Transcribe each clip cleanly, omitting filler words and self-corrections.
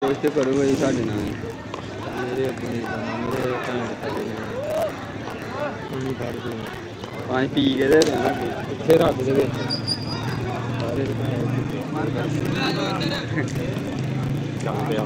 ਕੁਛ ਤੇ ਕਰੂਗਾ ਜੀ ਸਾਡੇ ਨਾਲ ਮੇਰੇ ਆਪਣੇ ਮੇਰੇ ਭੈਣ ਨਹੀਂ ਕਰਦੇ ਪਾਣੀ ਪੀ ਕੇ ਦੇ ਰਹਿਣਾ ਇੱਥੇ ਰੱਖ ਦੇ ਵਿੱਚ ਸਾਰੇ ਚੱਲ ਪਿਆ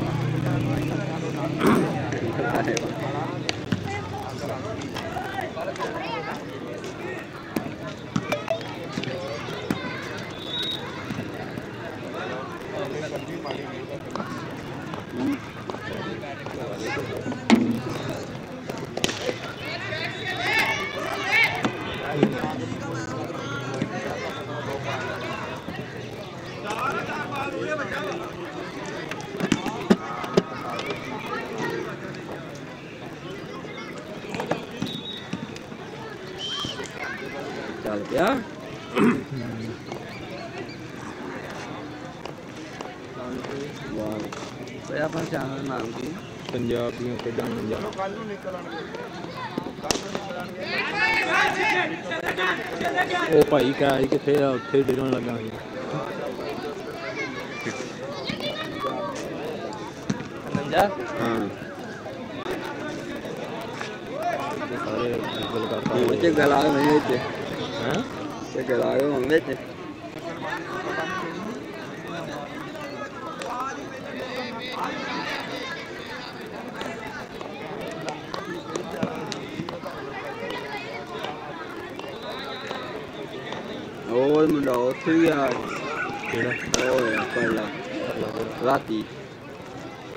ਚੱਲ ਪਿਆ ਵਾਹ ਆਪਣਾ ਚੈਨਲ ਦਾ ਨਾਮ ਕੀ ਪੰਜਾਬੀਆਂ ਖੇਡਾਂ ਉਹ ਭਾਈ ਕਹਿ ਕਿੱਥੇ ਆ ਉੱਥੇ ਡਿੱਗਣ ਲੱਗਾ ਸੀ ਹਾਂ ਸਾਰੇ ਗੱਲ ਕਰਦਾ ਵਿੱਚ ਗਲਾ ਵਿੱਚ ਹੈ ਤੇ ਗਲਾ ਵਿੱਚ ਉਹ ਮੁੰਡਾ ਉੱਥੇ ਵੀ ਆ ਕਿਹੜਾ ਉਹ ਪੜਲਾ ਰਾਤੀ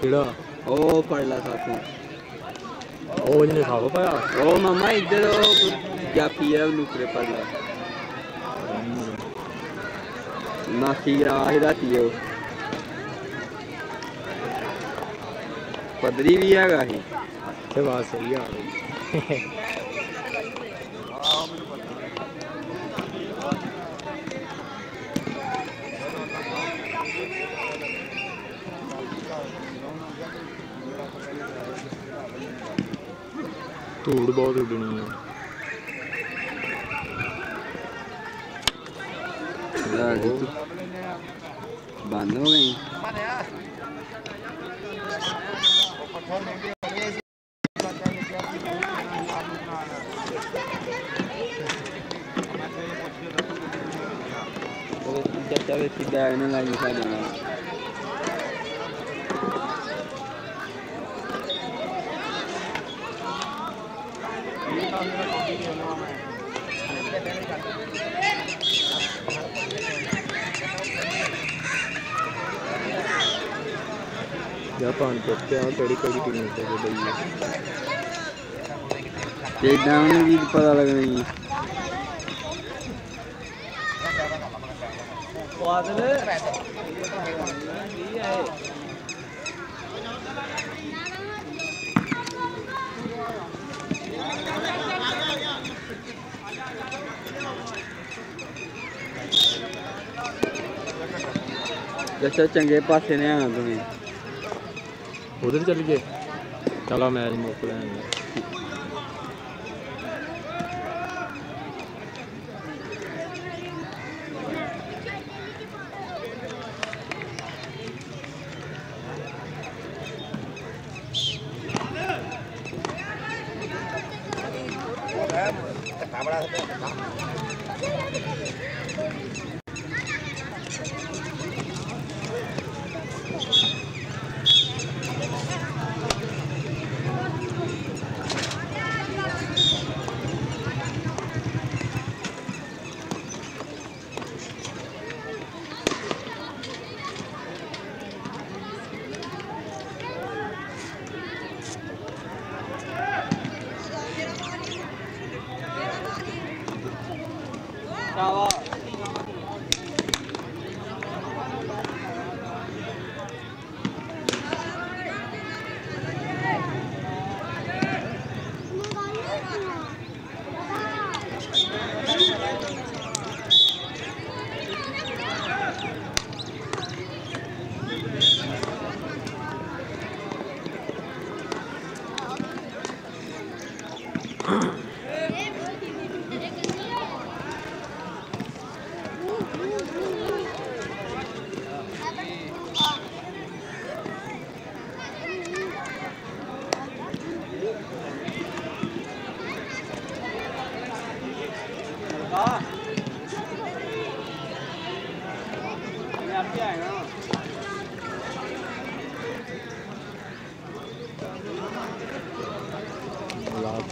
ਕਿਹੜਾ ਉਹ ਪੜਲਾ ਸਾਥੋਂ ਉਹ ਜਿਹਨੇ ਖਾਵਾ ਪਾਇਆ ਉਹ ਮਾਮਾ ਇੱਧਰ ਉਹ ਜਾਪੀ ਆ ਨੁਕਰੇ ਪੜਲਾ ਨਾਸੀ ਆ ਰਾਤੀ ਉਹ ਪਦਰੀ ਵੀ ਹੈਗਾ ਸੀ ਤੇ ਬਾਤ ਸਹੀ ਆ ਧੂੜ ਬਹੁਤ ਉੱਡਣੀ ਹੈ ਬੰਦ ਹੋ ਗਈ ਚਾਚਾ ਸਿੱਧਾ ਇਹਨਾਂ ਲਾਈ ਸਾਡੇ ਨਾਲ ਜਾਪਾਨ ਪੁੱਛਿਆ ਕਿਹੜੀ ਟੀਮ ਤੇ ਬਈ ਤੇ ਡਾਉਨ ਵੀ ਪਤਾ ਲੱਗਣਾ ਜੀ ਦੱਸੋ ਚੰਗੇ ਪਾਸੇ ਨੇ ਆਣਾ ਤੁਸੀਂ ਉਧਰ ਚੱਲ ਗਏ ਚਲੋ ਮੈਚ ਮੁੱਕ ਲੈਣ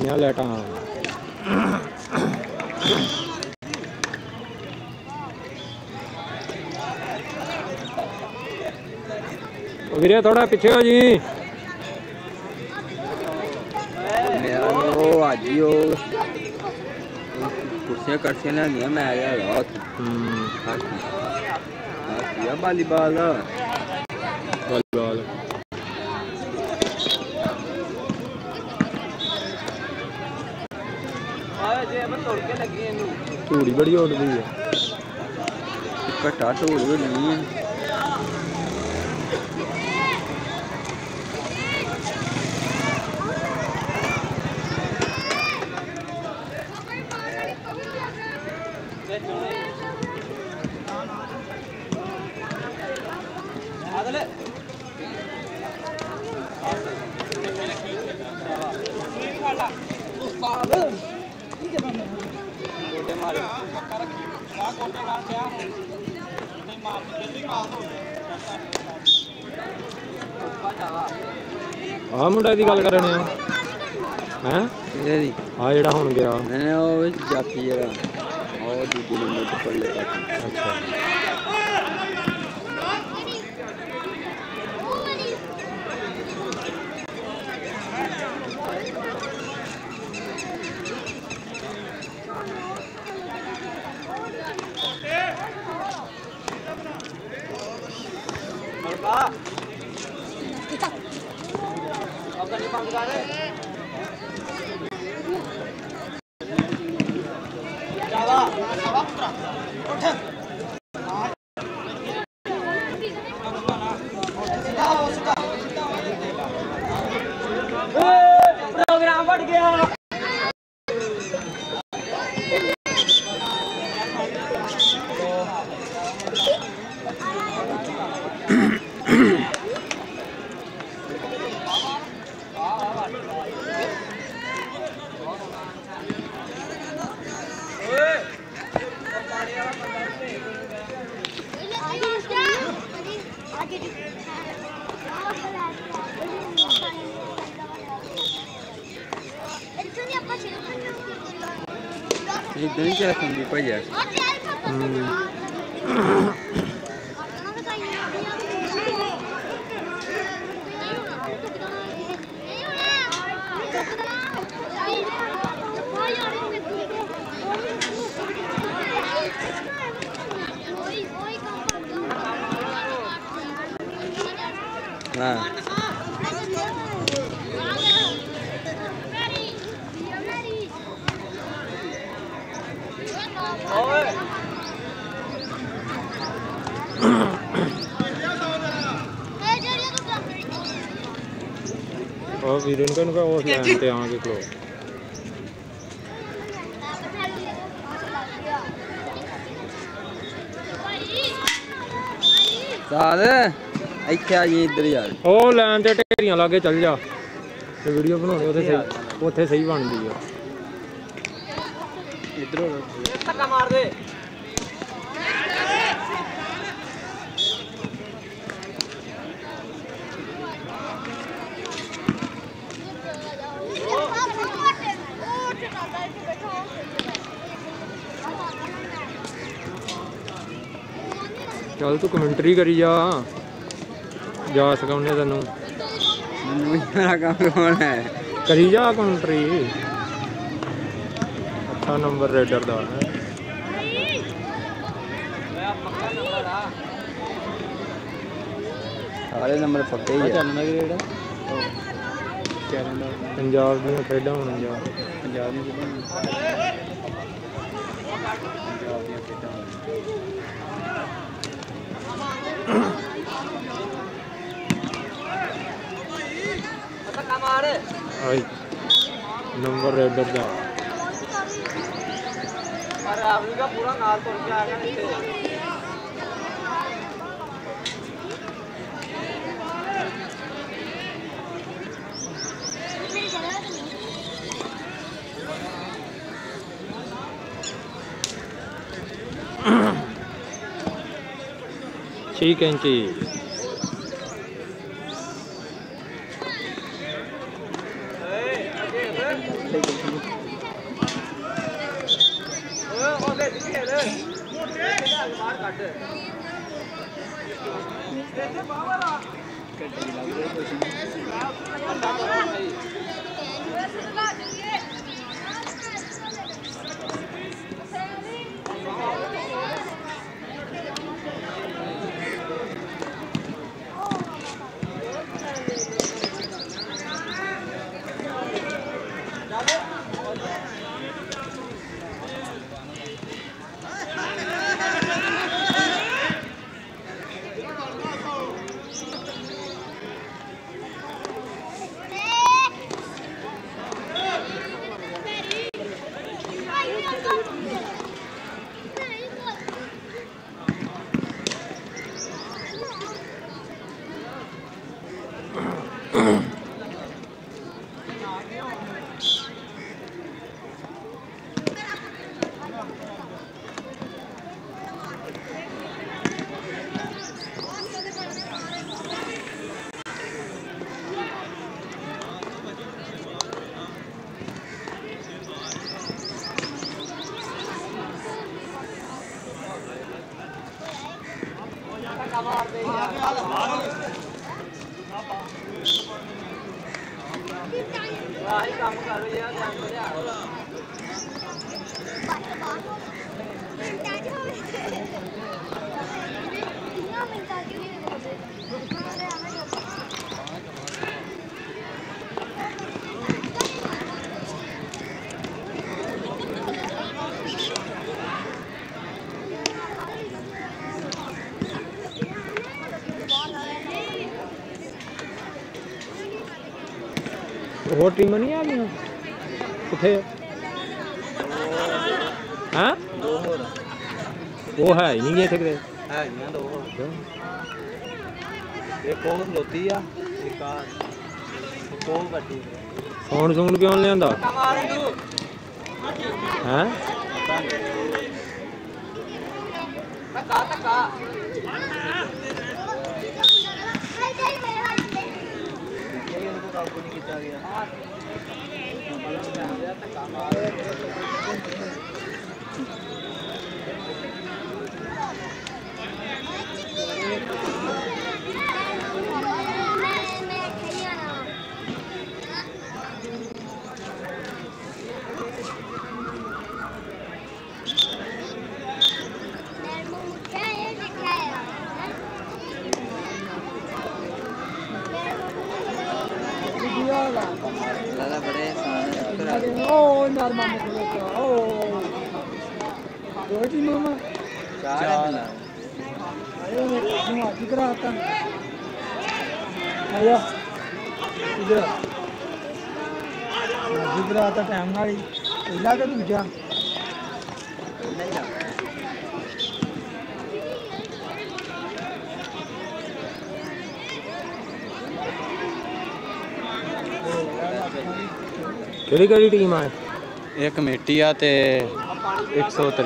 गई लाइटा वीरे थोड़ा पीछे हो जी कुर्सियां कड़सियां लिया मैं वालीबॉल धूड़ी बड़ी उड़ती है घट्टा धूड़ होनी है आ मुंडा की गल कर रहे हैं आ जेड़ा हुण गया जाफी जरा और दूजे नंबर पर पड़ लेता अच्छा प्रोग्राम बढ़ गया इधर ही क्या संदीप भैया हाँ और वीरेन का उनका वो लाइन पे आके खलो साद ਇੱਥੇ ਆ ਜੀ ਇੱਧਰ ਯਾਰ ਉਹ ਲਾਈਨ ਤੇ ਢੇਰੀਆਂ ਲਾ ਕੇ ਚੱਲ ਜਾ ਤੇ ਵੀਡੀਓ ਬਣਾਉਣੀ ਉੱਥੇ ਸਹੀ ਬਣਦੀ ਆ ਇੱਧਰ ਧੱਕਾ ਮਾਰ ਦੇ चल तू कमेंट्री करी जा सिखाने तेन मेरा काम कौन है करी जा कमेंट्री अच्छा नंबर रेडर दा सारे नंबर पक्के ही चलना ग्रेड पंजाब दी खेडां होण जा पंजाब दी नंबर रेडर दा अरे आपने का पूरा नाल तोड़ के आएगा नीचे ठीक है इंची ਉਹਦੇ ਦਿੱਤੇ ਲੈ ਬਾਹਰ ਕੱਢ ਇੱਥੇ ਬਾਹਰ ਆ ਕੱਢੀ ਲੱਗਦਾ ਕੁਛ ਨਹੀਂ ਆਹੀ ਕੰਮ ਕਰ ਰਿਹਾ ਧਿਆਨ ਦੇ ਰਿਹਾ ਹੋਰ ਟੀਮਾਂ ਨਹੀਂ ਆ ਗਈਆਂ ਕਿੱਥੇ ਹਾਂ ਦੋ ਹੋਰ ਉਹ ਹੈ ਹੀ ਨਹੀਂ ਇੱਥੇ ਕਿਤੇ ਹੈਗੀਆਂ ਦੋ ਹੋਰ ਇੱਕ ਉਹ ਖਲੋਤੀ ਆ ਇੱਕ ਆ ਉਹ ਵੱਡੀ ਫੋਨ ਸੂਨ ਕਿਉਂ ਲਿਆਂਦਾ ਮਾਰਨ ਨੂੰ ਹੈਂ ਧੱਕਾ ਇਹਨੂੰ ਕਾਬੂ ਨਹੀਂ ਕੀਤਾ ਗਿਆ ਧੱਕਾ ਮਾਰ दादा बड़े ओ नॉर्मल में ओ रोटी मामा चार आयो मैं आज करा आता आया इधर आज करा आता टाइम नाली पहला का दूजा ਕਿਹੜੀ ਕਿਹੜੀ ਟੀਮ ਆ ਇਹ ਕਮੇਟੀ ਆ ਤੇ 163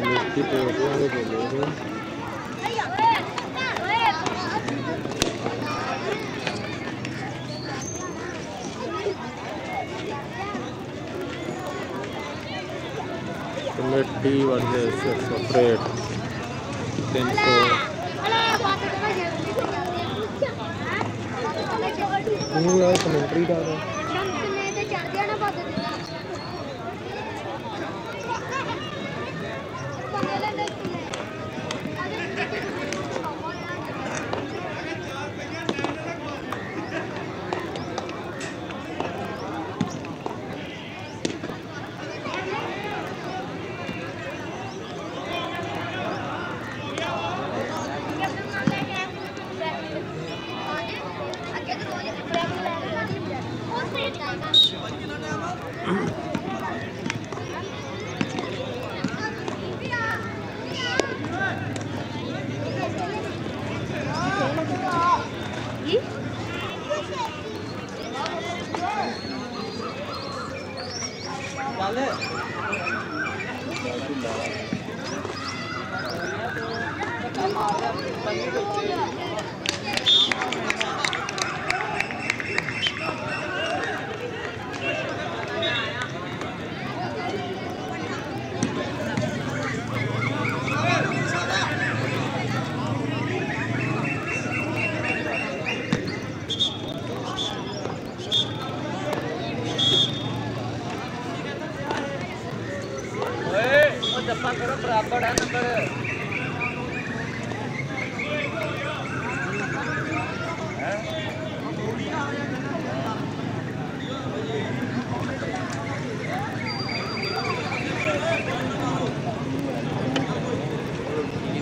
ਮਿੱਟੀ ਤੇ ਉਹਦੇ ਬੋਲੇ कमेटी वर्सेस सेपरेट 300 तू यार कमेंट्री डाल रहा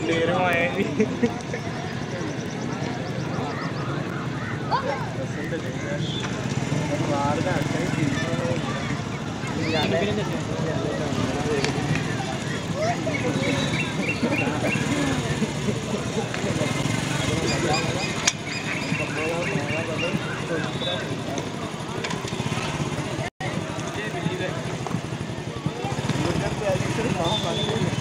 देर में आए भी पानी लेंगे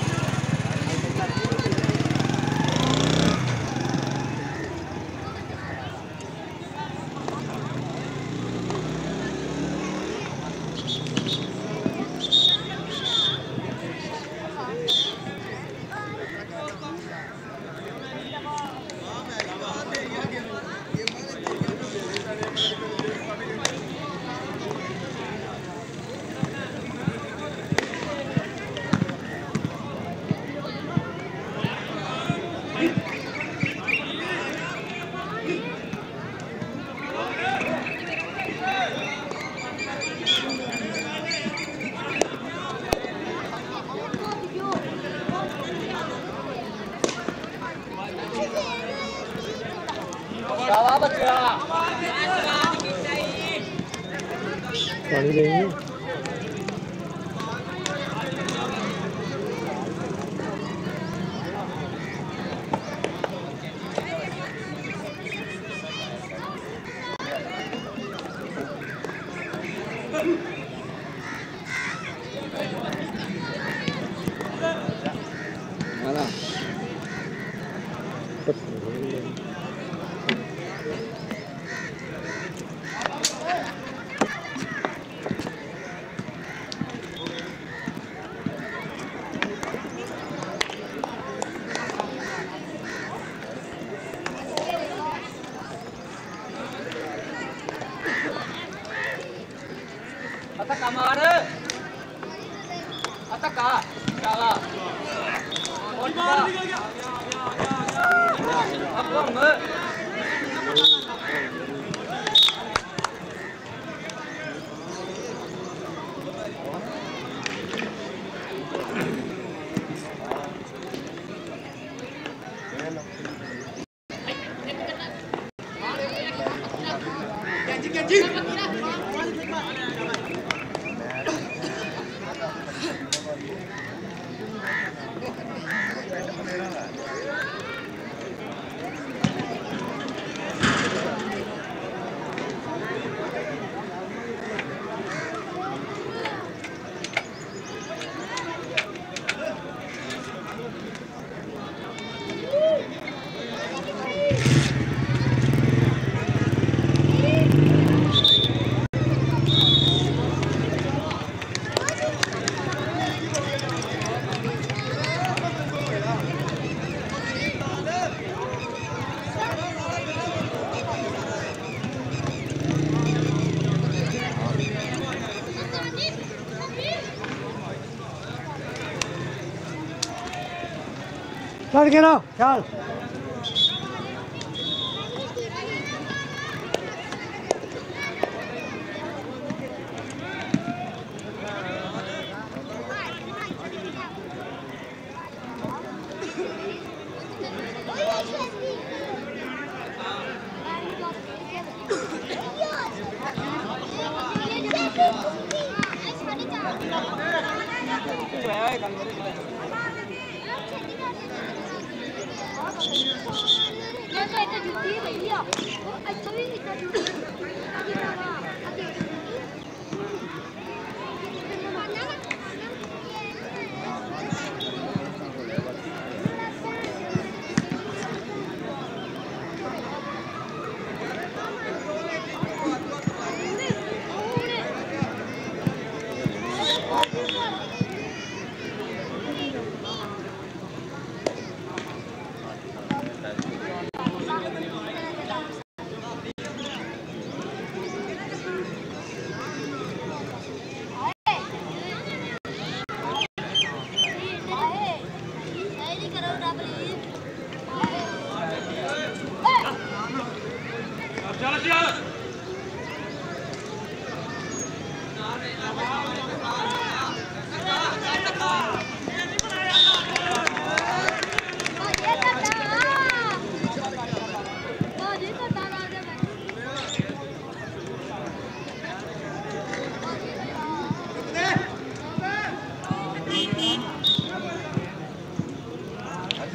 चल के ना चल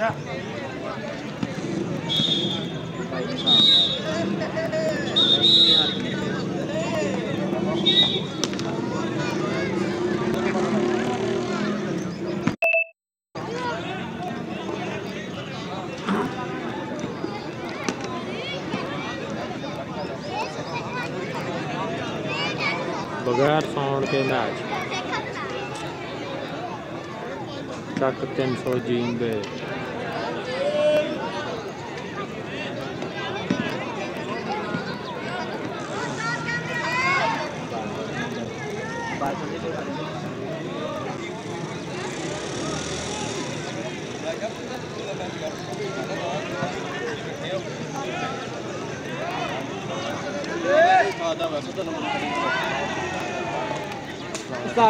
बगैर साउंड के मैच तक 300 जींदे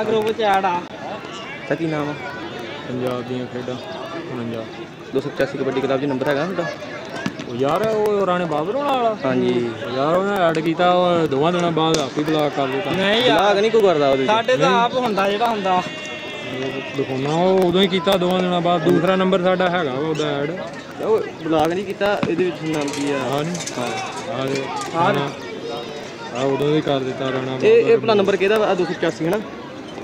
ग्रुप च ऐड आ ਤਾਂ ਕੀ ਨਾਮ ਆ पंजाब ਦੀਆਂ ਖੇਡਾਂ 49 285 ਕਬੱਡੀ ਕਲੱਬ 'ਚ ਨੰਬਰ ਹੈਗਾ ਤੁਹਾਡਾ ਉਹ ਯਾਰ ਉਹ ਰਾਣੇ ਬਾਬਰੋਂ ਵਾਲਾ ਹਾਂਜੀ ਯਾਰ ਉਹਨੇ ਐਡ ਕੀਤਾ ਉਹ ਦੋਵਾਂ ਦਿਨਾਂ ਬਾਅਦ ਆਪੇ ਬਲਾਕ ਕਰ ਦਿੱਤਾ ਨਹੀਂ ਬਲਾਕ ਨਹੀਂ ਕੋਈ ਕਰਦਾ ਉਹਦੇ 'ਚ ਸਾਡੇ ਤਾਂ ਆਪ ਹੁੰਦਾ ਜਿਹੜਾ ਹੁੰਦਾ ਦਿਖਾਉਣਾ ਉਹ ਉਦੋਂ ਹੀ ਕੀਤਾ ਦੋਵਾਂ ਦਿਨਾਂ ਬਾਅਦ ਦੂਸਰਾ ਨੰਬਰ ਸਾਡਾ ਹੈਗਾ ਵਾ ਉਹਦਾ ਐਡ ਉਹ ਬਲਾਕ ਨਹੀਂ ਕੀਤਾ ਇਹਦੇ ਵਿੱਚ ਨਾਮ ਕੀ ਆ ਆ ਨਹੀਂ ਆ ਉਦੋਂ ਹੀ ਕਰ ਦਿੱਤਾ ਰਾਣਾ ਇਹ ਆਪਣਾ ਨੰਬਰ ਕਿਹਦਾ ਵਾ 285 ਹੈ ਨਾ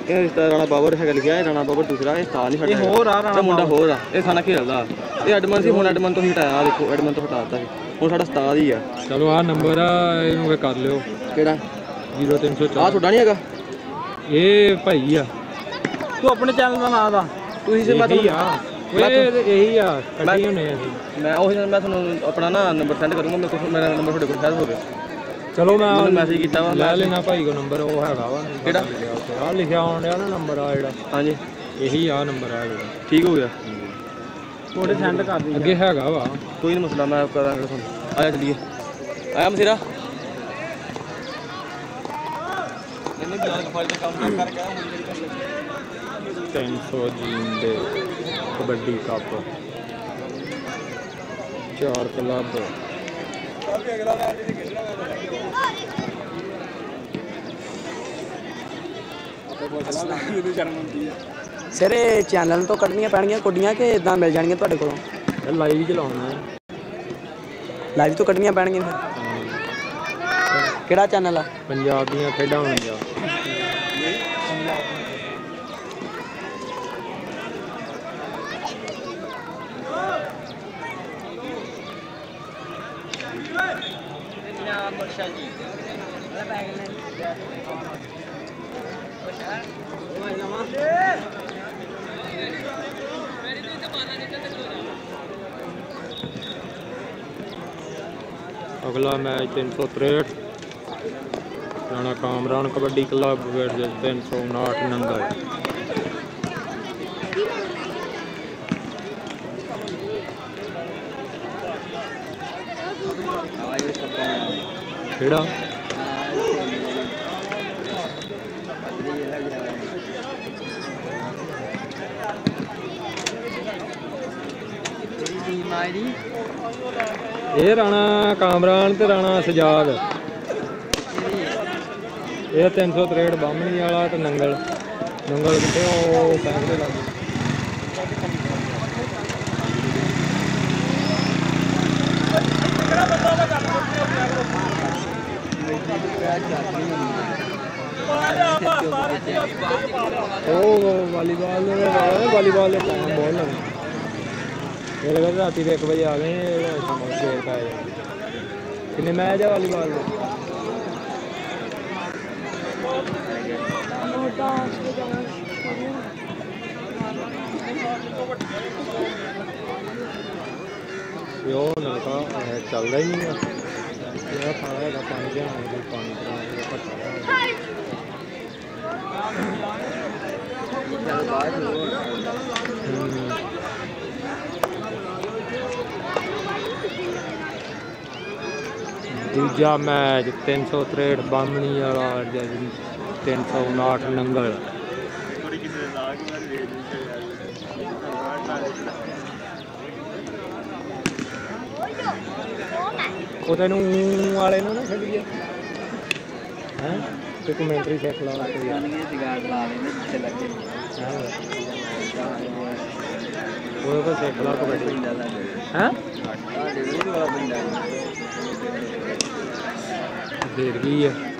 ਇਹ ਰਿਸ਼ਤਾ ਰਾਣਾ ਬਾਬਰ ਹੈਗਾ ਲਿਖਿਆ ਰਾਣਾ ਬਾਬਰ ਦੂਸਰਾ ਇਹ ਸਥਾਨ ਨਹੀਂ ਸਾਡਾ ਹੋਰ ਆ ਰਾਣਾ ਮੁੰਡਾ ਹੋਰ ਆ ਇਹ ਸਾਨਾ ਖੇਡਦਾ ਇਹ ਐਡਮਨ ਸੀ ਹੁਣ ਐਡਮਨ ਤੋਂ ਹੀ ਹਟਾਇਆ ਦੇਖੋ ਐਡਮਨ ਤੋਂ ਹਟਾ ਦਿੱਤਾ ਸੀ ਹੁਣ ਸਾਡਾ ਉਸਤਾਦ ਹੀ ਆ ਚਲੋ ਆ ਨੰਬਰ ਆ ਇਹਨੂੰ ਫੇ ਕਰ ਲਿਓ ਕਿਹੜਾ 0304 ਆ ਤੁਹਾਡਾ ਨਹੀਂ ਹੈਗਾ ਇਹ ਭਾਈ ਆ ਤੂੰ ਆਪਣੇ ਚੈਨਲ ਦਾ ਨਾਂ ਦਾ ਤੁਸੀਂ ਸੇ ਮੈਂ ਇਹੀ ਆ ਇਹੀ ਆ ਕੱਢੀ ਹੁੰਨੇ ਅਸੀਂ ਮੈਂ ਉਹੀ ਮੈਂ ਤੁਹਾਨੂੰ ਆਪਣਾ ਨਾ ਨੰਬਰ ਸੈਂਡ ਕਰੂੰਗਾ ਮੇਰੇ ਕੋਲ ਮੇਰਾ ਨੰਬਰ ਤੁਹਾਡੇ ਕੋਲ ਸ਼ਾਇਦ ਹੋਵੇ ਚਲੋ ਮੈਂ ਮੈਸੇਜ ਕੀਤਾ ਵਾ ਲੈ ਲੈਣਾ ਭਾਈ ਕੋ ਨੰਬਰ ਉਹ ਹੈਗਾ ਵਾ ਕਿਹੜਾ ਆ ਲਿਖਿਆ ਹੋਣ ਡਿਆ ਨਾ ਨੰਬਰ ਆ ਜਿਹੜਾ ਹਾਂਜੀ ਇਹੀ ਆ ਨੰਬਰ ਆ ਜਿਹੜਾ ਠੀਕ ਹੋ ਗਿਆ ਥੋੜੇ ਸੈਂਡ ਕਰ ਦੀ ਅੱਗੇ ਹੈਗਾ ਵਾ ਕੋਈ ਨਹੀਂ ਮਸਲਾ ਮੈਂ ਕਰਾਂਗਾ ਤੁਹਾਨੂੰ ਆਇਆ ਚਲੀਏ ਆਇਆ ਮਸੀਰਾ ਇਹਨੇ ਵੀ ਆਹ ਫਾਈਲ ਦਾ ਕੰਮ ਕਰਕੇ ਆਇਆ 300 जींदे कबड्डी कप 4 क्लब ਸਰ ਇਹ ਚੈਨਲ ਤੋਂ ਕੱਢਣੀਆਂ ਪੈਣਗੀਆਂ ਕੁੱਡੀਆਂ ਕਿ ਇਦਾਂ ਮਿਲ ਜਾਣਗੀਆਂ ਤੁਹਾਡੇ ਕੋਲੋਂ ਲਾਈਵ ਚਲਾਉਣਾ ਲਾਈਵ ਤੋਂ ਕੱਢਣੀਆਂ ਪੈਣਗੀਆਂ ਫਿਰ ਕਿਹੜਾ ਚੈਨਲ ਆ ਪੰਜਾਬ ਦੀਆਂ ਖੇਡਾਂ ਹੋਣਗੀਆਂ अगला match 363 Rana Kamran kabaddi club versus 359 Nangal Khera ये राणा कामरान ते राणा सजाद ये 363 बामणी वाला ते नंगल नंगल कितने फैसले लग वालीबॉल वालीबॉल टाइम बहुत लगा ये लगा रात 1 बजे आ गए शेर का कितने मैच है वालीबॉल में यो नलका चलता ही नहीं है खाना है पानी ध्यान पानी दूजा मैच 363 बामणी वाला 359 नंगल ਉਹ ਤੈਨੂੰ ਵਾਲੇ ਨੂੰ ਨਾ ਛੱਡੀਏ ਹੈ ਤੇ ਕਮੈਂਟਰੀ ਚੈੱਕ ਲਾ ਲਾ ਕੇ ਜਾਣਗੇ ਜਗਾੜ ਲਾ ਲੈਂਦੇ ਜਿੱਥੇ ਲੱਗੇ वो को सीख ला कबड्डी हैं फिर की है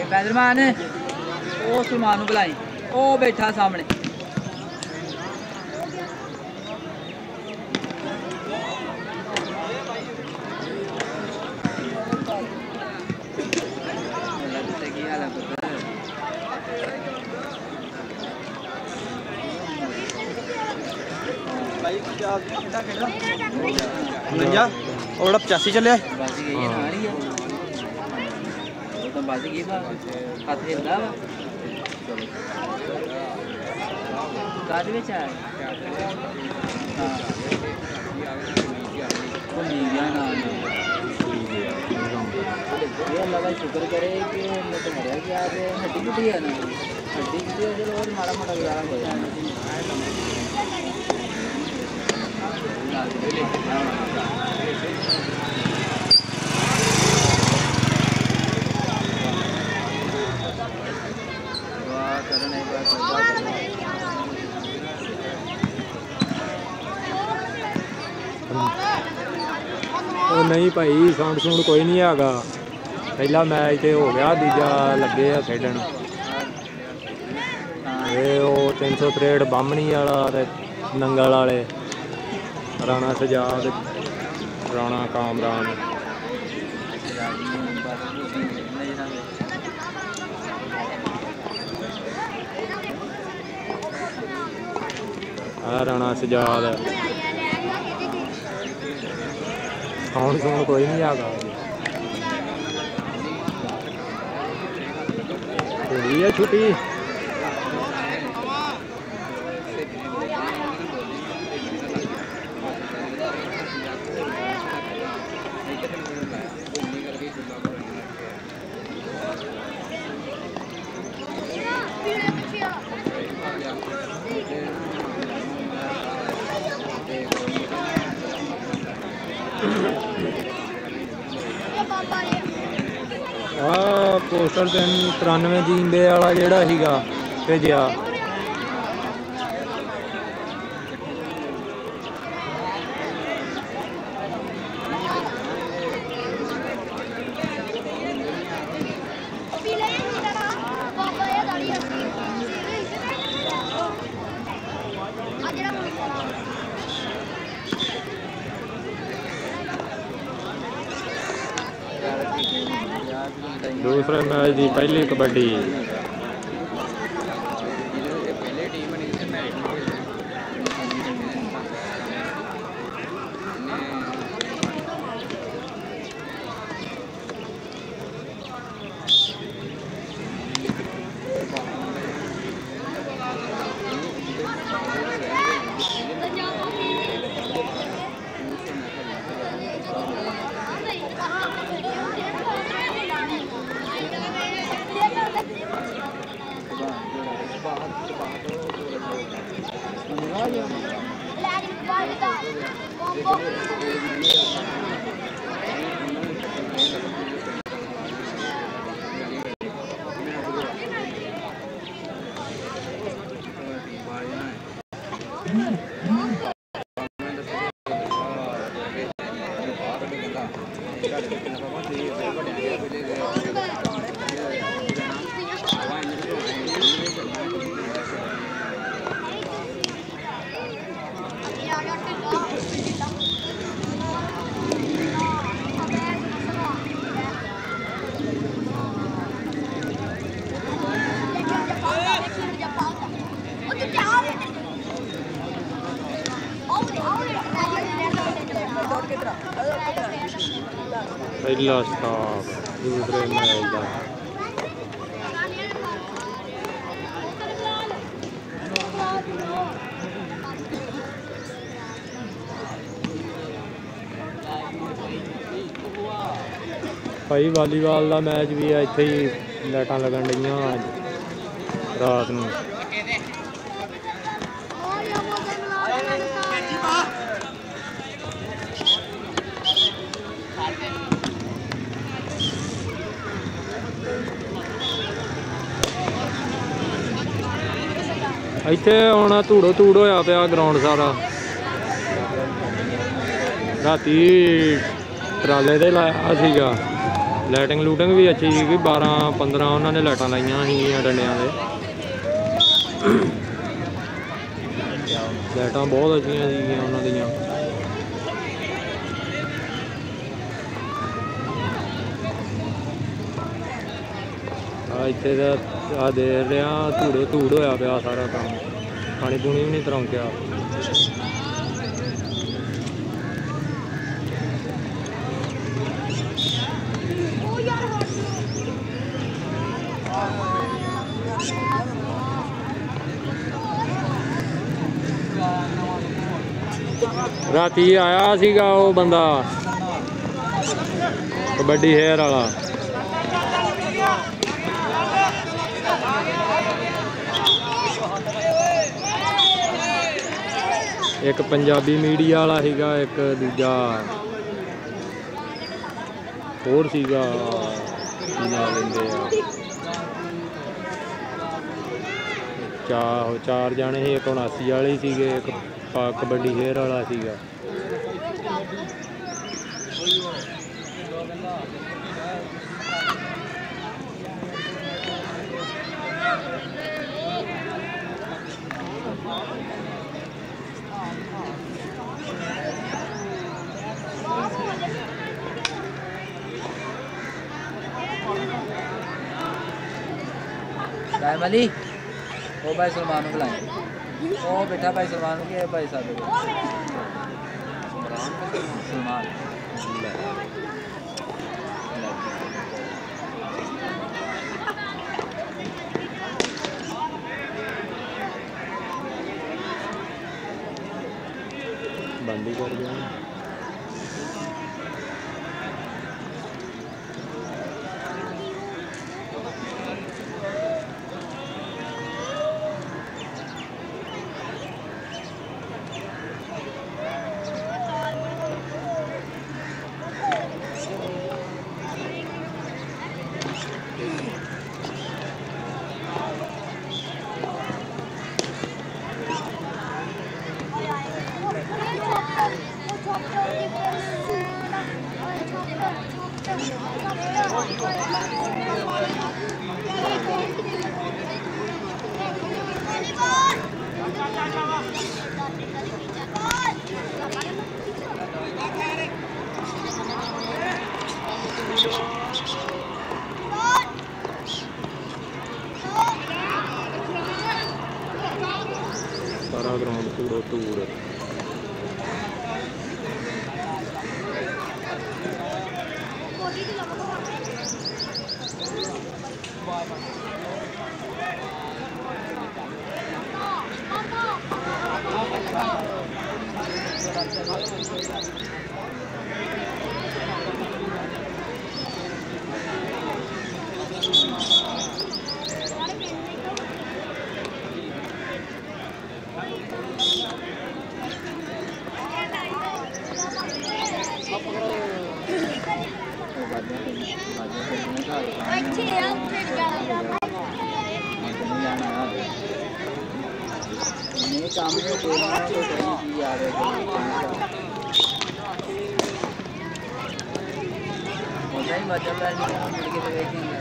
पैदरमान वो सलमान बुलाई वो बैठा सामने गंजा और 85 चलिया बाजी की हाथ हिलदा वा काद विच आ हां को नहीं गया ना ये अल्लाह का शुक्र करे कि मैं तो मरा कि आज हड्डी टूटी है ना हड्डी की वजह और माड़ा माड़ा गुजारा हो नहीं भाई साउंड सूंड कोई नहीं हैगा पहला मैच तो हो गया दूजा लगे आ खेडन ये 363 बामणी वाला नंगल वाले राणा सजाद राणा कामरान राणा सजाद साउंड सूंड कोई नहीं आगा है छुट्टी पोस्टर 93 जींबे वाला जेड़ा हीगा भेजिया दूसरे मैच की पहली कबड्डी पहला स्टॉप दूसरे मैच का भाई वालीबाल का मैच भी है इत्थे ही लाइटां लगन डईयां रात नूं ਇੱਥੇ ਹੁਣ ਧੂੜੋ ਧੂੜ ਹੋਇਆ ਪਿਆ ਗਰਾਊਂਡ ਸਾਰਾ ਰਾਤੀ ਟਰਾਲੇ ਤੇ ਲਾਇਆ ਸੀਗਾ ਲਾਈਟਿੰਗ ਲੂਟਿੰਗ ਵੀ ਅੱਛੀ ਸੀਗੀ 12-15 ਉਹਨਾਂ ਨੇ ਲਾਈਟਾਂ ਲਾਈਆਂ ਸੀਗੀਆਂ ਡੰਡਿਆਂ ਦੇ ਲਾਈਟਾਂ ਬਹੁਤ ਅੱਛੀਆਂ ਸੀਗੀਆਂ ਉਹਨਾਂ ਦੀਆਂ ਇੱਥੇ ਦਾ ਆ ਦੇਖ ਰਿਹਾ ਧੂੜੋ ਧੂੜ ਹੋਇਆ ਪਿਆ ਸਾਰਾ ਕੰਮ ਪਾਣੀ ਪੂਣੀ ਵੀ ਨਹੀਂ ਤਰੌਂਕਿਆ ਰਾਤੀ ਆਇਆ ਸੀਗਾ ਉਹ ਬੰਦਾ ਕਬੱਡੀ हेयर वाला एक पंजाबी मीडिया वाला सीगा एक दूजा होर सीगा की नाम लेंदे आ चार जाने ही एक 79 वाले सीगे एक कबड्डी हेयर वाला सीगा कायम अली वो भाई सलमान को बुलाएं वो बैठा भाई सलमान के भाई साहब सलमान बंद ही कर दिया सारा ग्राउंड धूड़ो धूड़ काम में देखना तो सही आ रहा है होता ही बचा है लड़के तो देखेंगे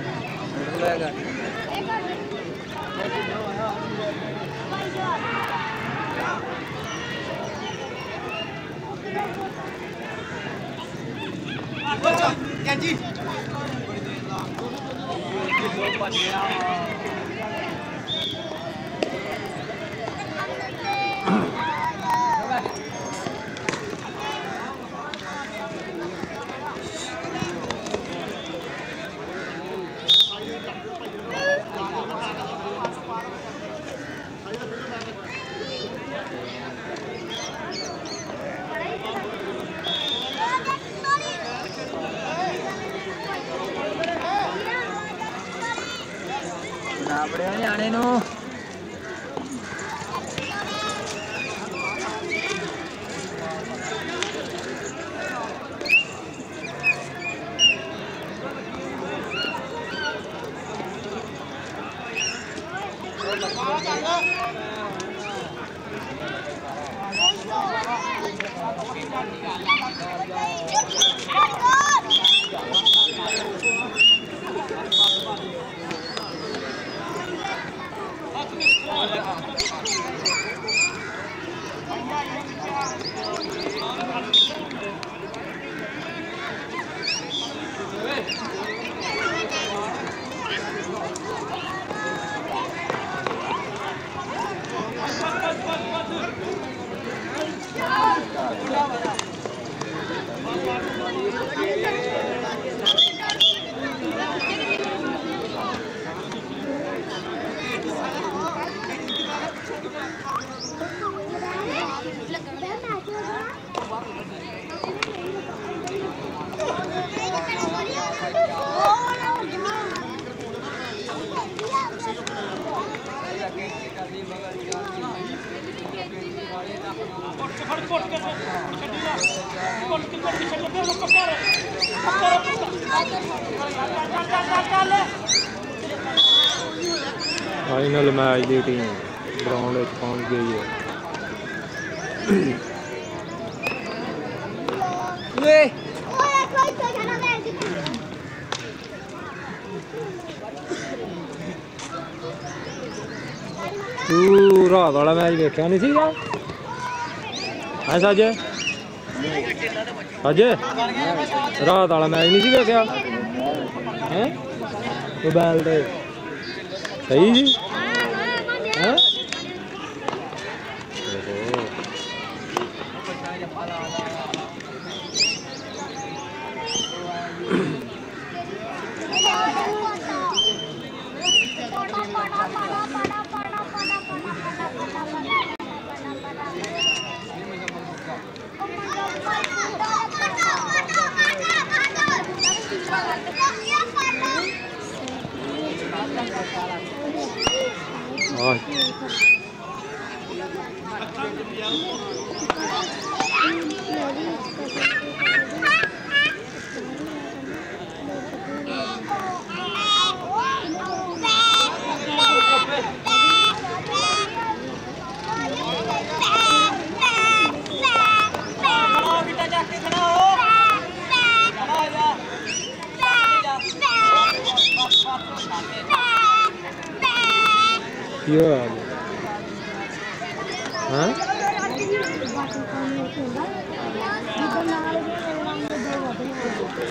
ਆਪਣੇ ਨਿਆਣੇ ਨੂੰ फाइनल मैच की टीम ग्राउंड पहुंच गई है। तू रात वाला मैच देखा नहीं सीगा है सज सज रात वाला मैच नहीं सी देखा है मोबाइल ते सही जी है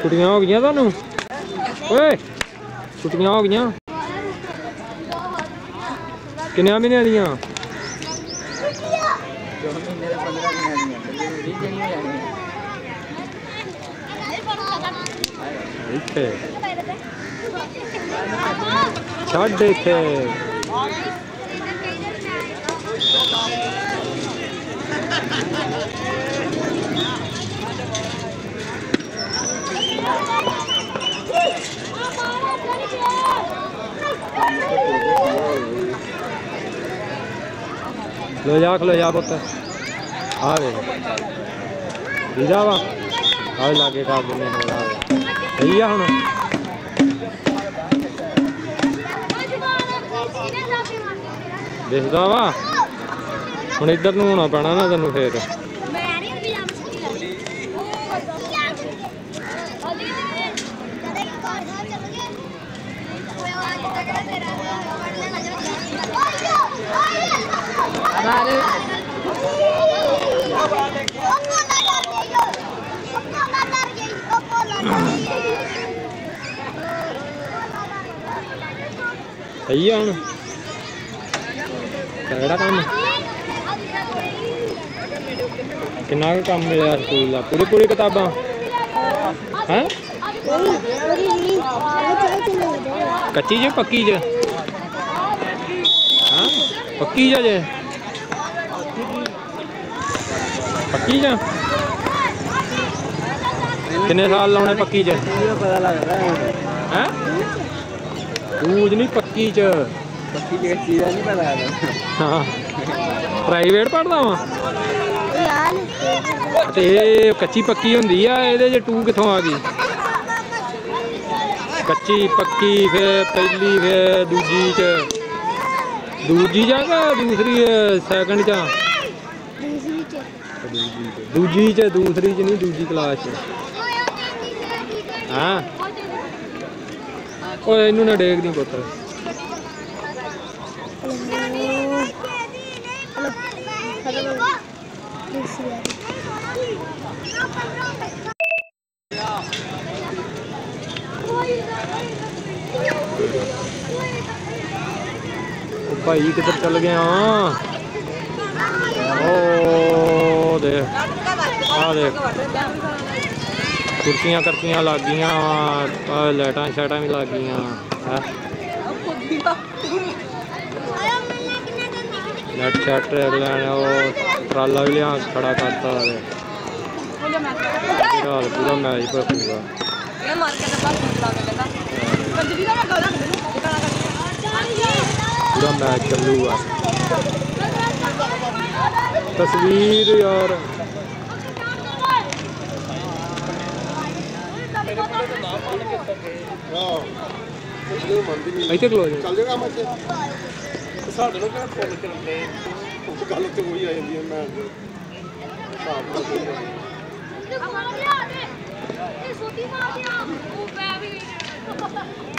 छुट्टियां हो गई तुहानू ओए छुट्टियां हो गई किन्ने महीने दियां इत्थे छड्ड इत्थे खलो जा पुत आ वीजा वा आ लागे कर देने सही आ हुण दिखदा वा हुण इधर नूं होना पैना ना तैनूं फिर सही है हुण केड़ा काम किन्ना काम मिले स्कूल का पूरी पूरी किताबां हैं कच्ची जे पक्की जे हाँ पक्की जे पक्की जा किन्ने साल लाने पक्की च पता लगदा है बूझ नहीं पक्की च पक्की किस चीज़ का नहीं पता है हाँ प्राइवेट पढ़दा वा यार ते ਇਹ ਕੱਚੀ ਪੱਕੀ ਹੁੰਦੀ ਆ ਇਹਦੇ 'ਚ 2 ਕਿੱਥੋਂ ਆ ਗਈ ਕੱਚੀ ਪੱਕੀ ਫਿਰ ਪਹਿਲੀ ਫਿਰ ਦੂਜੀ ਜਗ੍ਹਾ ਦੂਸਰੀ ਸੈਕੰਡ 'ਚ ਦੂਜੀ 'ਚ ਦੂਸਰੀ 'ਚ ਨਹੀਂ ਦੂਜੀ ਕਲਾਸ 'ਚ ਹਾਂ ਓਏ ਇਹਨੂੰ ਨਾ ਡੇਗ ਦੀ ਪੁੱਤਰ भाई किधर चल गए हाँ ओ देख आ देख कुर्सियां करसियां लग गई लाइटां शाइटां भी लग गई नेट शैट ट्राला भी लिया खड़ा करता पूरा मैच पर पूरा पूरा मैच चलूगा तस्वीर यार ਇੱਥੇ ਖਲੋ ਜਾ ਚੱਲ ਜਾਗਾ ਮੱਥੇ ਸਾਡੇ ਨੂੰ ਕਿਹੜਾ ਫੋਨ ਕਰਨੇ ਉਹ ਗੱਲ ਤੇ ਹੋਈ ਆ ਜਾਂਦੀ ਹੈ ਮੈਂ ਇਹ ਛੋਟੀ ਮਾਰ ਦਿਆ ਉਹ ਪੈ ਵੀ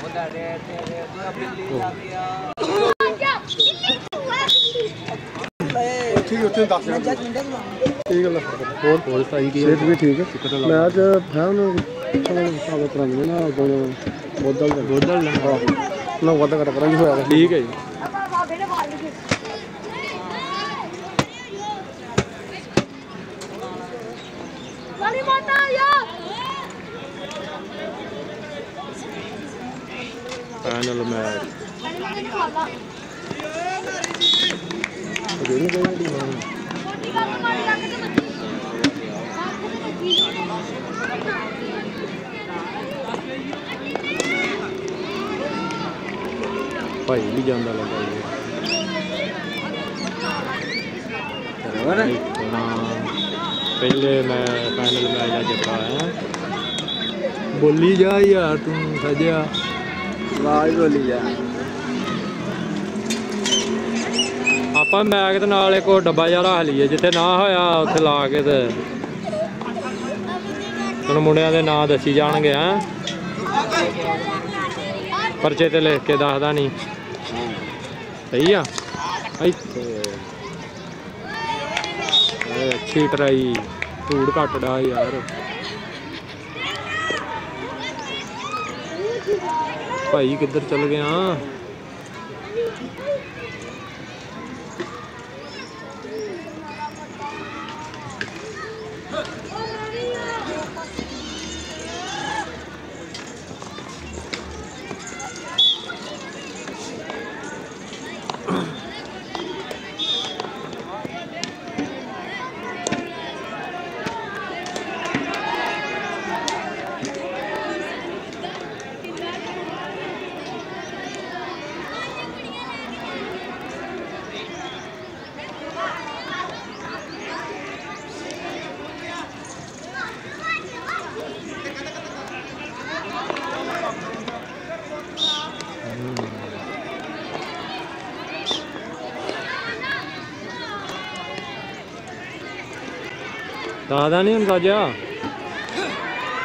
ਉਹਦਾ ਦੇ ਬਿੱਲੀ ਆ ਗਿਆ ठीक है ठीक है और सही की सेहत भी ठीक है मैं आज फैन साबित करांगे ना बोतल ना वादा कर करांगे होया ठीक है जी वाली माता यार फाइनल मैच भाई भी जाना लगा पहले मैं फाइनल मैच अज कराया बोली जा यार तू सजा आवाज बोली जा ਆਪਾਂ ਮੈਗ ਦੇ ਨਾਲ ਇੱਕ ਡੱਬਾ ਜਿਹਾ ਰੱਖ ਲਈਏ ਜਿੱਥੇ ਨਾ ਹੋਇਆ ਉੱਥੇ ਲਾ ਕੇ ਤੇ ਹੁਣ ਮੁੰਡਿਆਂ ਦੇ ਨਾਂ ਦੱਸੀ ਜਾਣਗੇ ਹੈਂ ਪਰਚੇ ਤੇ ਲਿਖ ਕੇ ਦੱਸਦਾ ਨਹੀਂ ਸਹੀ ਆ ਇੱਥੇ ਅੱਛੀ ਟਰਾਈ ਧੂੜ ਘੱਟਦਾ ਯਾਰ ਭਾਈ ਕਿੱਧਰ ਚਲ ਗਿਆ दादा नहीं उनका जा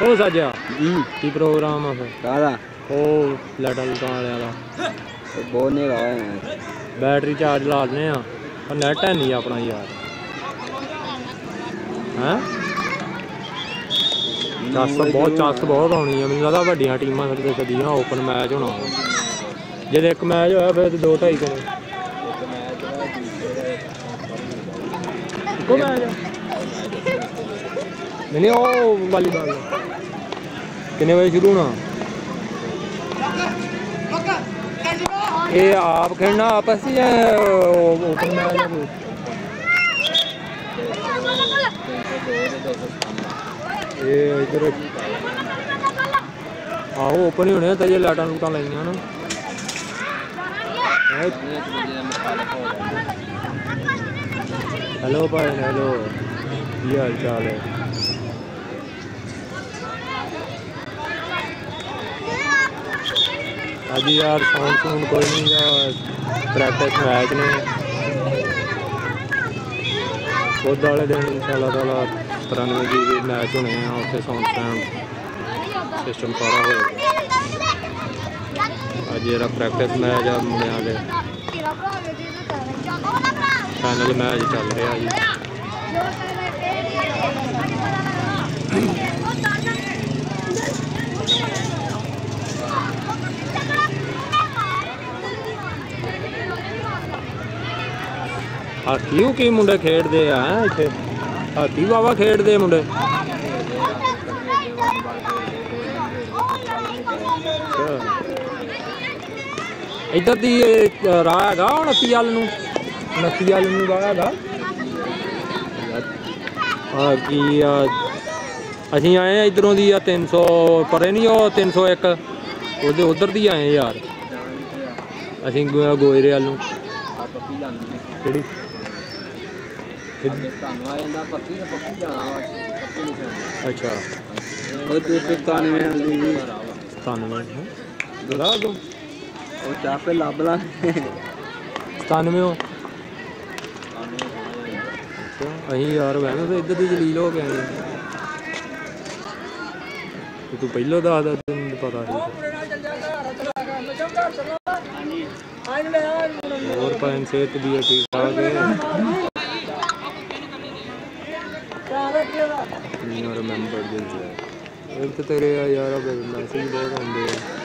ओ साजा की प्रोग्राम है फिर दादा ओ लटा लुटा वाला बहुत नहीं रहा है बैटरी चार्ज ला लेने पर नेट है नहीं अपना यार हैं चास बहुत आनी है मैंने लगता वड्डियां टीमां साडे सदियां ओपन मैच होना जे एक मैच होया फिर 2-2.5 करो को मैच नहीं ओ वालीबॉल कितने बजे शुरू होना ये आप खेलना आपस या ओपन मैच ये इधर आहो ओपन ही होने तो ये लाइटां लूटां लाइयां ना हेलो भाई हेलो की हाल चाल है अज यार साउंड सून कोई नहीं प्रैक्टिस मैच ने खुद वाले दिन इंशाल्लाह ताला 93 GB मैच होने हैं उत्थे साउंड स्टैंड सिस्टम सारा होएगा अज जरा प्रैक्टिस मैच आ मुंडियां दे फाइनल मैच चल रहा जी हाकी की मुंडे खेडते हैं इतने हाकी बाबा खेडते मुंडे इधर दी राह है 29 वाल 29 वाल राह है कि असी आए हैं इधरों दी 300 परे नहीं हो 301 उधर दी आए यार असी गोयरे वाल कि अच्छा 97 चापे लभ ला 97 अं यार मैं तो इधर की जलील हो गए तू पहलों दस दिन पता और भाई सेहत भी ठीक ठाक है रिमेंबर एक तो तेरे यार मैसेज बहुत आते हैं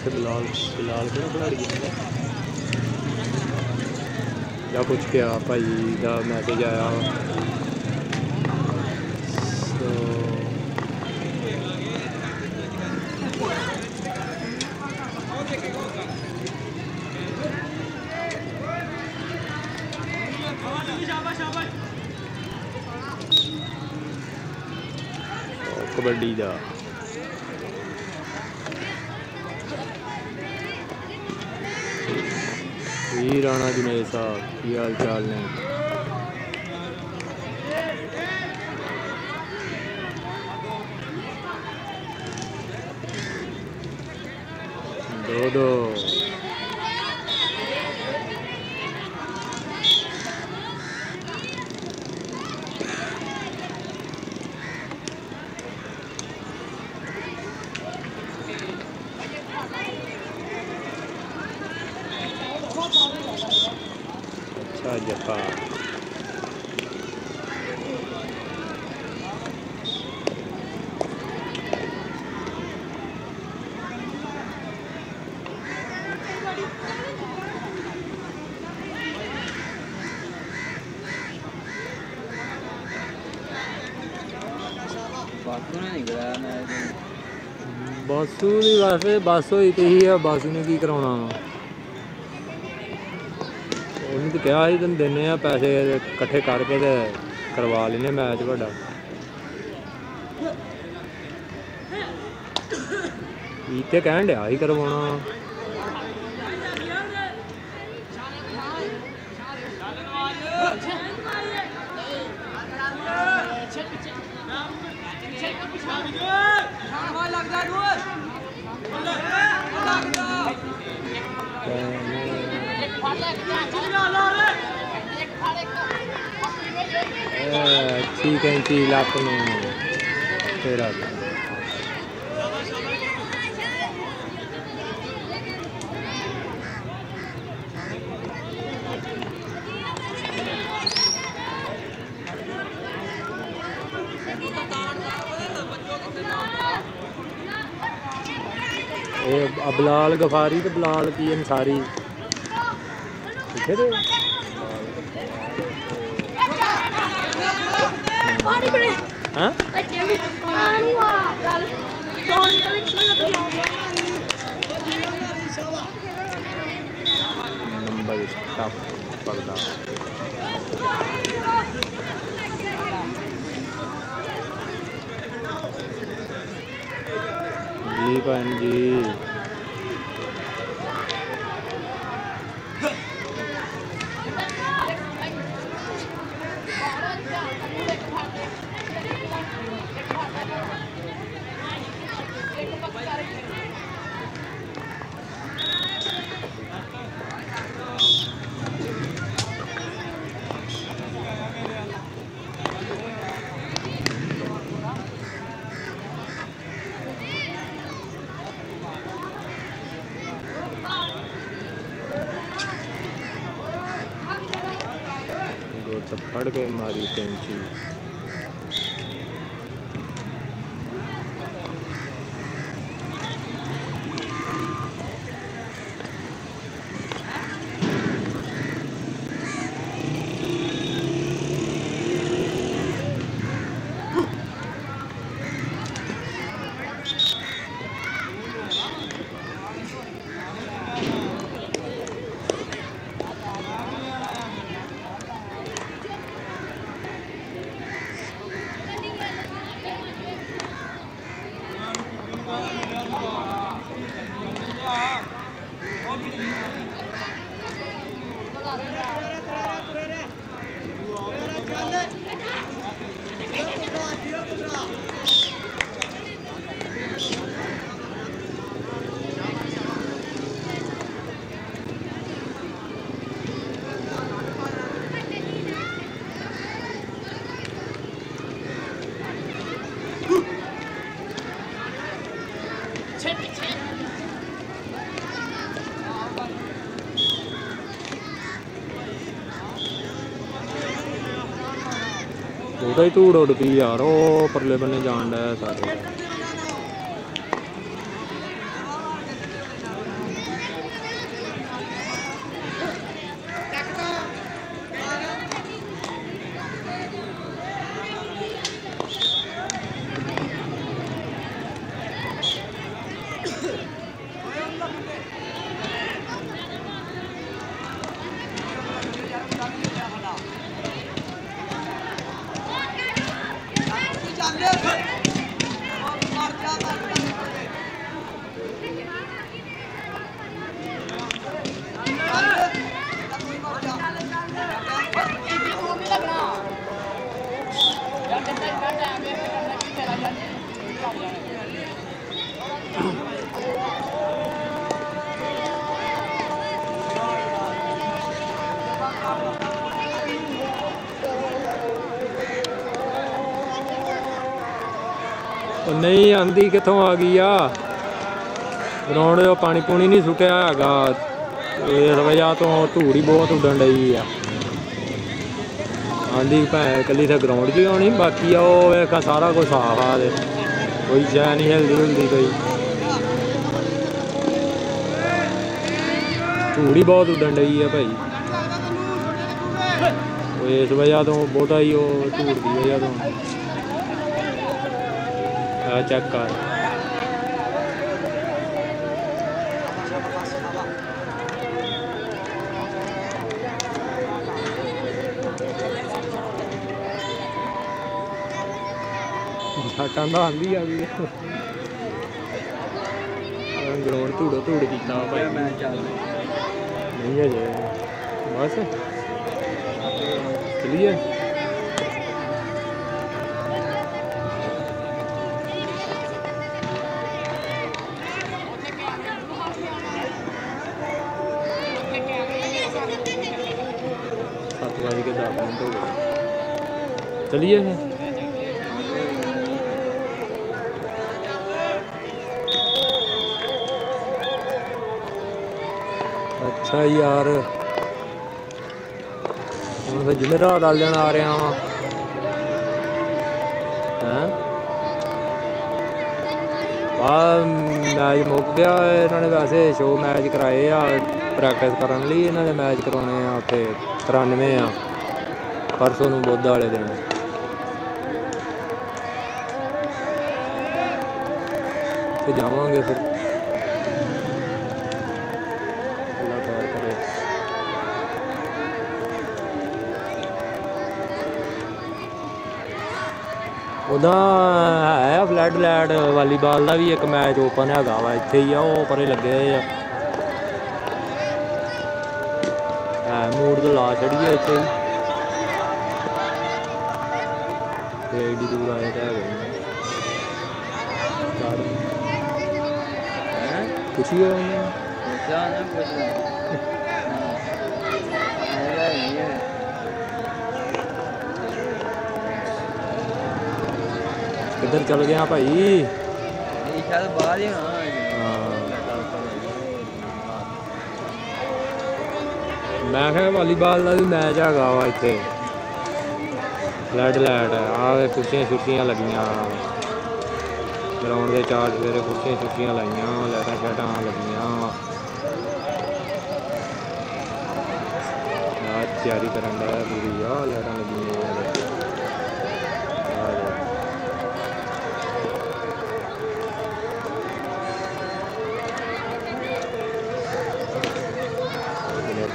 बिलाल बिलाल क्यों खिलाड़ी या कुछ क्या भाई का मैसेज आया कबड्डी का राणा जुनेद साहब की हाल चाल ने दो जफा बासू की वैसे बस हुई तो ही है बासू ने की कराना वा उन्हें तो कहा ही तुम देने पैसे इकट्ठे करके तो करवा लेने मैच बड़ा इतने कहन दिया ही करवाना ठीक है 30 लाख तेरा बिलाल गफारी तो बिलाल की अंसारी हाँ नंबर टफ पड़ता जी भैन जी फड़ के मारी कैंची ਉਹਦਾ ਹੀ ਧੂੜ ਉੱਡ ਪਈ ਯਾਰ ਉਹ ਪਰਲੇ ਬੰਨੇ ਜਾਣ ਡਿਆ ਸਾਡੇ नहीं आंधी कितों आ गई आ ग्राउंड पानी पूनी नहीं सुटिया हैगा इस वजह तो धूड़ ही बहुत उडन डई आ आंधी भैं कली तो ग्राउंड च ही होनी बाकी वो सारा कुछ साफ आ कोई शै नहीं हिलदी हुलदी कोई धूड़ ही बहुत उडन डई है भाई इस वजह तो बहुता ही धूड़ की वजह तो चेक कर झटां आंदी आ गई ग्राउंड धूड़ो धूड़ किया भाई नहीं है जे बस चलिए के 10 मिनट हो गए चलिए अच्छा यार हम फिर जुमेरात डाल देना आ रहा वा मैच मुक गया इन्होंने वैसे शो मैच कराए प्रैक्टिस करने लिए इन्होंने मैच करवाने उत्थे 93 आ परसों बुध वाले दिन ਉੱਥੇ ਜਾਵਾਂਗੇ ਫਿਰ ਅੱਲਾ ਖੈਰ ਕਰੇ। ਉਹਦਾ ਹੈ ਫਲੱਡ ਲਾਈਟ ਵਾਲੀਬਾਲ ਦਾ ਵੀ ਇੱਕ ਮੈਚ ਓਪਨ ਹੈਗਾ ਵਾ ਇੱਥੇ ਹੀ ਆ, ਉਹ ਪਰੇ ਲੱਗੇ ਹੋਏ ਆ। ਹੈ ਮੂਡ ਤੋਂ ਲਾ ਛੜੀਏ ਇੱਥੇ ਹੀ ਤੇ ਏਡੀ ਦੂਰ ਆਏ ਤਾਂ ਹੈਗੇ ਕੁਛ ਹੀ ਹੋਇਆ ਕਿੱਧਰ ਚਲ ਗਿਆ ਭਾਈ? ਸ਼ਾਇਦ ਬਾਹਰ ਹੀ ਹੋਣਾ। ਮੈਂ ਕਿਹਾ ਵਾਲੀਬਾਲ ਦਾ ਵੀ ਮੈਚ ਹੈਗਾ ਵਾ ਇੱਥੇ ਫਲੱਡ ਲਾਈਟ ਆ ਕੁਰਸੀਆਂ ਛੁੱਟੀਆਂ ਲੱਗੀਆਂ ਗਰਾਊਂਡ ਦੇ ਚਾਰ ਸਵੇਰੇ ਕੁਰਸੀਆਂ ਛੁੱਟੀਆਂ ਲਾਈਆਂ ਲਾਈਟਾਂ ਸ਼ਾਟਾਂ ਲੱਗੀਆਂ ਆ ਤਿਆਰੀ ਕਰਨ ਦਾ ਪੂਰੀ ਆ ਲਾਈਟਾਂ ਲੱਗੀਆਂ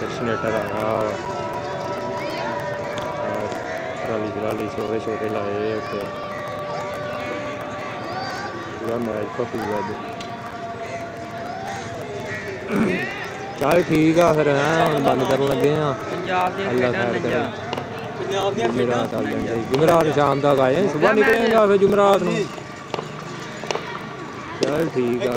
दर्शनेटर ट्राली ट्राली छोटे छोटे लाए उत्ते पूरा मैच भखूगा अज। चल ठीक आ फिर है हम बंद कर लगे हाँ। अल्लाह खैर करे। जुमेरात आ जाए जुमेरात शाम तक आए सुबह निकलेगा फिर जुमेरात में। चल ठीक है।